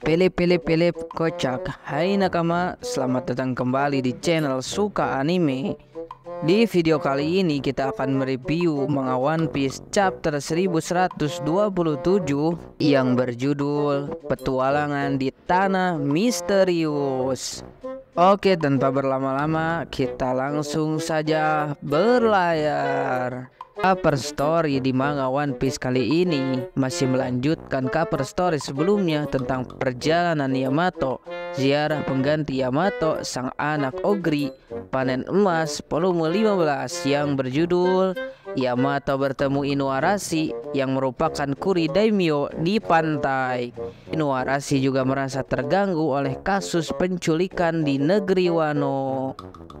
Pele kocak. Hai nakama, selamat datang kembali di channel Suka Anime. Di video kali ini kita akan mereview manga One Piece chapter 1127 yang berjudul Petualangan di Tanah Misterius. Oke, tanpa berlama-lama kita langsung saja berlayar. Cover story di manga One Piece kali ini masih melanjutkan cover story sebelumnya tentang perjalanan Yamato, ziarah pengganti Yamato sang anak Ogri, panen emas volume 15 yang berjudul Yamato bertemu Inuarashi yang merupakan Kuri Daimyo di pantai. Inuarashi juga merasa terganggu oleh kasus penculikan di negeri Wano.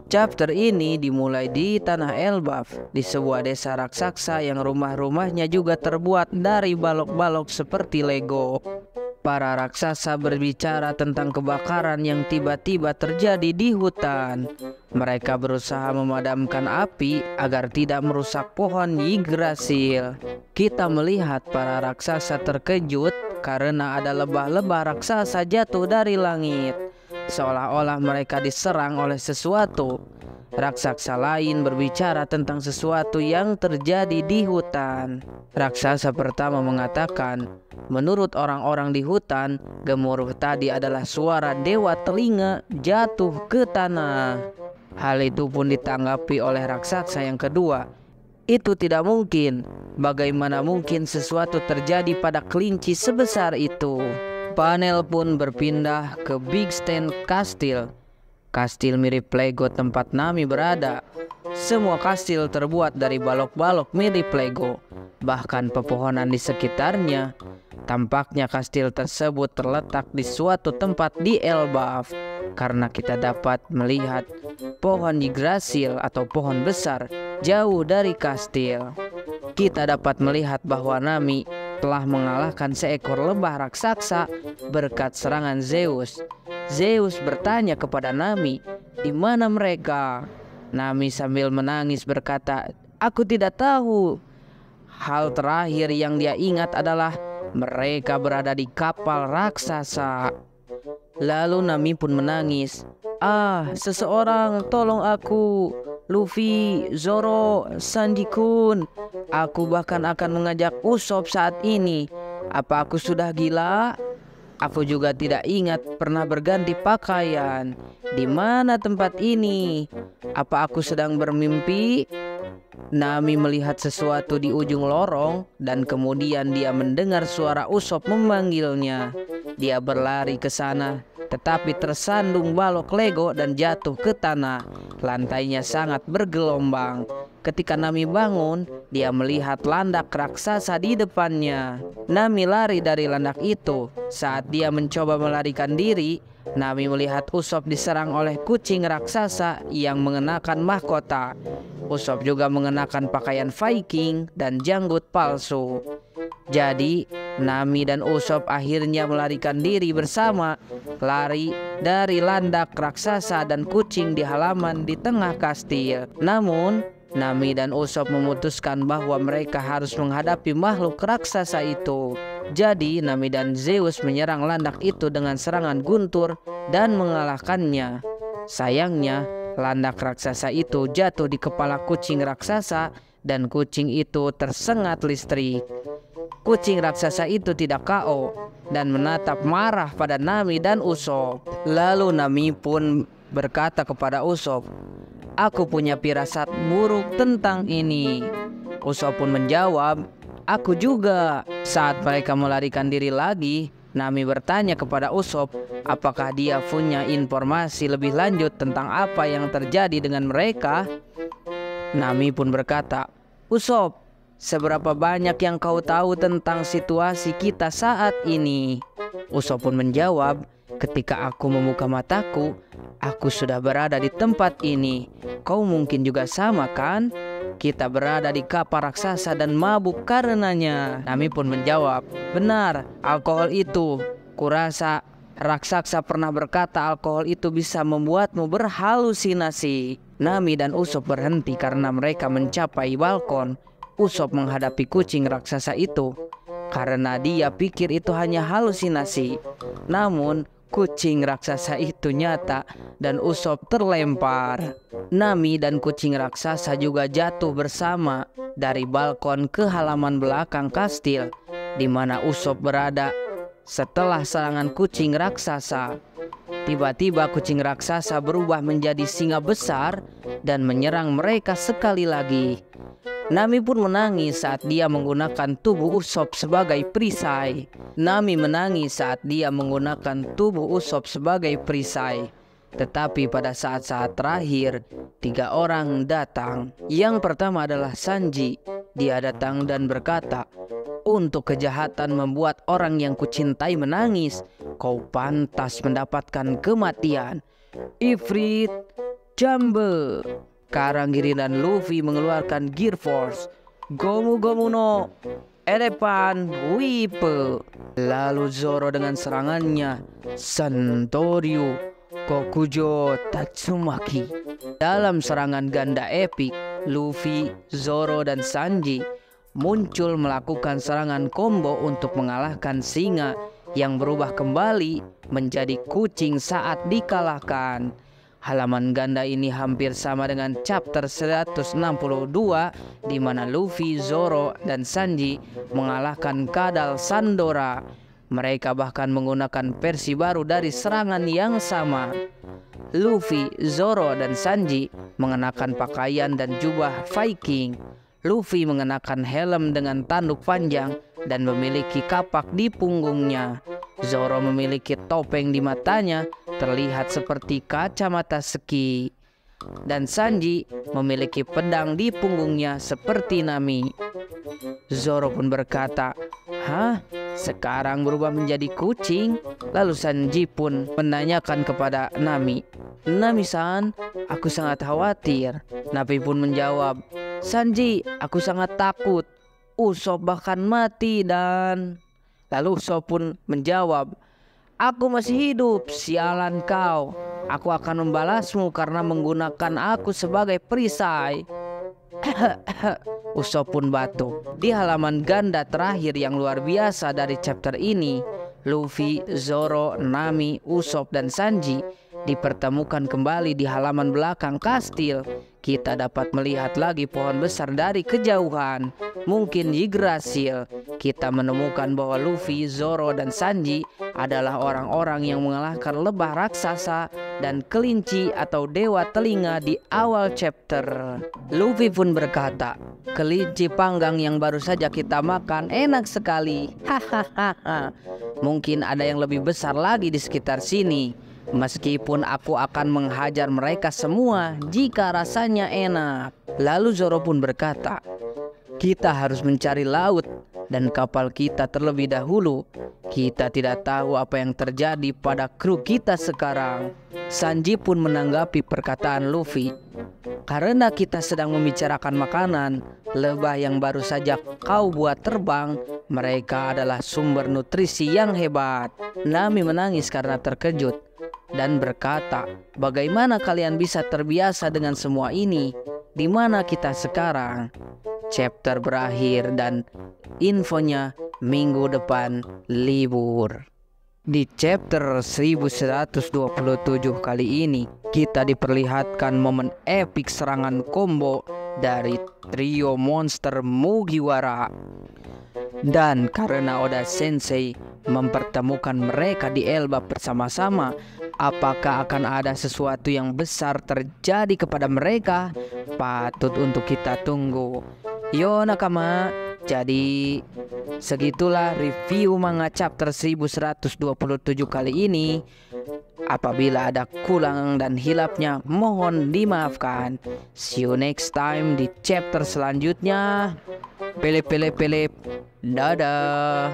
Chapter ini dimulai di Tanah Elbaf, di sebuah desa raksasa yang rumah-rumahnya juga terbuat dari balok-balok seperti Lego. Para raksasa berbicara tentang kebakaran yang tiba-tiba terjadi di hutan. Mereka berusaha memadamkan api agar tidak merusak pohon Yggdrasil. Kita melihat para raksasa terkejut karena ada lebah-lebah raksasa jatuh dari langit, seolah-olah mereka diserang oleh sesuatu. Raksasa lain berbicara tentang sesuatu yang terjadi di hutan. Raksasa pertama mengatakan, menurut orang-orang di hutan, gemuruh tadi adalah suara dewa telinga jatuh ke tanah. Hal itu pun ditanggapi oleh raksasa yang kedua. Itu tidak mungkin. Bagaimana mungkin sesuatu terjadi pada kelinci sebesar itu? Panel pun berpindah ke Big Stand Castle. Kastil mirip Lego tempat Nami berada. Semua kastil terbuat dari balok-balok mirip Lego. Bahkan pepohonan di sekitarnya. Tampaknya kastil tersebut terletak di suatu tempat di Elbaf. Karena kita dapat melihat pohon Yggdrasil atau pohon besar jauh dari kastil. Kita dapat melihat bahwa Nami telah mengalahkan seekor lebah raksasa berkat serangan Zeus. Zeus bertanya kepada Nami, "Di mana mereka?" Nami sambil menangis berkata, "Aku tidak tahu." Hal terakhir yang dia ingat adalah mereka berada di kapal raksasa. Lalu Nami pun menangis. Seseorang tolong aku. Luffy, Zoro, Sanji-kun. Aku bahkan akan mengajak Usopp saat ini. Apa aku sudah gila? Aku juga tidak ingat pernah berganti pakaian. Di mana tempat ini? Apa aku sedang bermimpi? Nami melihat sesuatu di ujung lorong dan kemudian dia mendengar suara Usopp memanggilnya. Dia berlari ke sana, tetapi tersandung balok Lego dan jatuh ke tanah. Lantainya sangat bergelombang. Ketika Nami bangun, dia melihat landak raksasa di depannya. Nami lari dari landak itu. Saat dia mencoba melarikan diri, Nami melihat Usopp diserang oleh kucing raksasa yang mengenakan mahkota. Usopp juga mengenakan pakaian Viking dan janggut palsu. Jadi, Nami dan Usopp akhirnya melarikan diri bersama, lari dari landak raksasa dan kucing di halaman di tengah kastil. Namun, Nami dan Usopp memutuskan bahwa mereka harus menghadapi makhluk raksasa itu. Jadi, Nami dan Zeus menyerang landak itu dengan serangan guntur dan mengalahkannya. Sayangnya, landak raksasa itu jatuh di kepala kucing raksasa dan kucing itu tersengat listrik. Kucing raksasa itu tidak KO dan menatap marah pada Nami dan Usopp. Lalu Nami pun berkata kepada Usopp, "Aku punya firasat buruk tentang ini." Usopp pun menjawab, "Aku juga." Saat mereka melarikan diri lagi, Nami bertanya kepada Usopp apakah dia punya informasi lebih lanjut tentang apa yang terjadi dengan mereka. Nami pun berkata, "Usopp, seberapa banyak yang kau tahu tentang situasi kita saat ini?" Usopp pun menjawab, "Ketika aku membuka mataku, aku sudah berada di tempat ini. Kau mungkin juga sama kan? Kita berada di kapal raksasa dan mabuk karenanya." Nami pun menjawab, "Benar, alkohol itu. Kurasa raksasa pernah berkata alkohol itu bisa membuatmu berhalusinasi." Nami dan Usopp berhenti karena mereka mencapai balkon. Usopp menghadapi kucing raksasa itu. karena dia pikir itu hanya halusinasi. Namun kucing raksasa itu nyata dan Usopp terlempar. Nami dan kucing raksasa juga jatuh bersama dari balkon ke halaman belakang kastil di mana Usopp berada setelah serangan kucing raksasa. Tiba-tiba kucing raksasa berubah menjadi singa besar dan menyerang mereka sekali lagi. Nami pun menangis saat dia menggunakan tubuh Usopp sebagai perisai. Nami menangis saat dia menggunakan tubuh Usopp sebagai perisai. Tetapi pada saat-saat terakhir, 3 orang datang. Yang pertama adalah Sanji. Dia datang dan berkata, "Untuk kejahatan membuat orang yang kucintai menangis, kau pantas mendapatkan kematian." Ifrit Jambe. Karangiri dan Luffy mengeluarkan Gear Force. Gomu Gomu no Elephant Whip. Lalu Zoro dengan serangannya Santoryu Kokujo Tatsumaki. Dalam serangan ganda epik, Luffy, Zoro, dan Sanji muncul melakukan serangan combo untuk mengalahkan singa yang berubah kembali menjadi kucing saat dikalahkan. Halaman ganda ini hampir sama dengan chapter 162 di mana Luffy, Zoro, dan Sanji mengalahkan Kadal Sandora. Mereka bahkan menggunakan versi baru dari serangan yang sama. Luffy, Zoro, dan Sanji mengenakan pakaian dan jubah Viking. Luffy mengenakan helm dengan tanduk panjang dan memiliki kapak di punggungnya. Zoro memiliki topeng di matanya, terlihat seperti kacamata ski. Dan Sanji memiliki pedang di punggungnya seperti Nami. Zoro pun berkata, "Hah? Sekarang berubah menjadi kucing?" Lalu Sanji pun menanyakan kepada Nami, "Nami-san, aku sangat khawatir." Nami pun menjawab, "Sanji, aku sangat takut. Usopp bahkan mati dan..." Lalu Usopp pun menjawab, "Aku masih hidup, sialan kau. Aku akan membalasmu karena menggunakan aku sebagai perisai." Usopp pun batuk. Di halaman ganda terakhir yang luar biasa dari chapter ini, Luffy, Zoro, Nami, Usopp, dan Sanji dipertemukan kembali di halaman belakang kastil. Kita dapat melihat lagi pohon besar dari kejauhan, mungkin Yggdrasil. Kita menemukan bahwa Luffy, Zoro, dan Sanji adalah orang-orang yang mengalahkan lebah raksasa dan kelinci atau dewa telinga di awal chapter. Luffy pun berkata, "Kelinci panggang yang baru saja kita makan enak sekali. Hahaha. Mungkin ada yang lebih besar lagi di sekitar sini. Meskipun aku akan menghajar mereka semua jika rasanya enak." Lalu Zoro pun berkata, "Kita harus mencari laut dan kapal kita terlebih dahulu. Kita tidak tahu apa yang terjadi pada kru kita sekarang." Sanji pun menanggapi perkataan Luffy, "Karena kita sedang membicarakan makanan, lebah yang baru saja kau buat terbang, mereka adalah sumber nutrisi yang hebat." Nami menangis karena terkejut dan berkata, "Bagaimana kalian bisa terbiasa dengan semua ini? Di mana kita sekarang?" Chapter berakhir dan infonya minggu depan libur. Di chapter 1127 kali ini kita diperlihatkan momen epik serangan combo dari trio monster Mugiwara. Dan karena Oda Sensei mempertemukan mereka di Elbap bersama-sama, apakah akan ada sesuatu yang besar terjadi kepada mereka? Patut untuk kita tunggu. Yo nakama, jadi segitulah review manga chapter 1127 kali ini. Apabila ada kurang dan hilapnya, mohon dimaafkan. See you next time di chapter selanjutnya. Pelep. Dadah.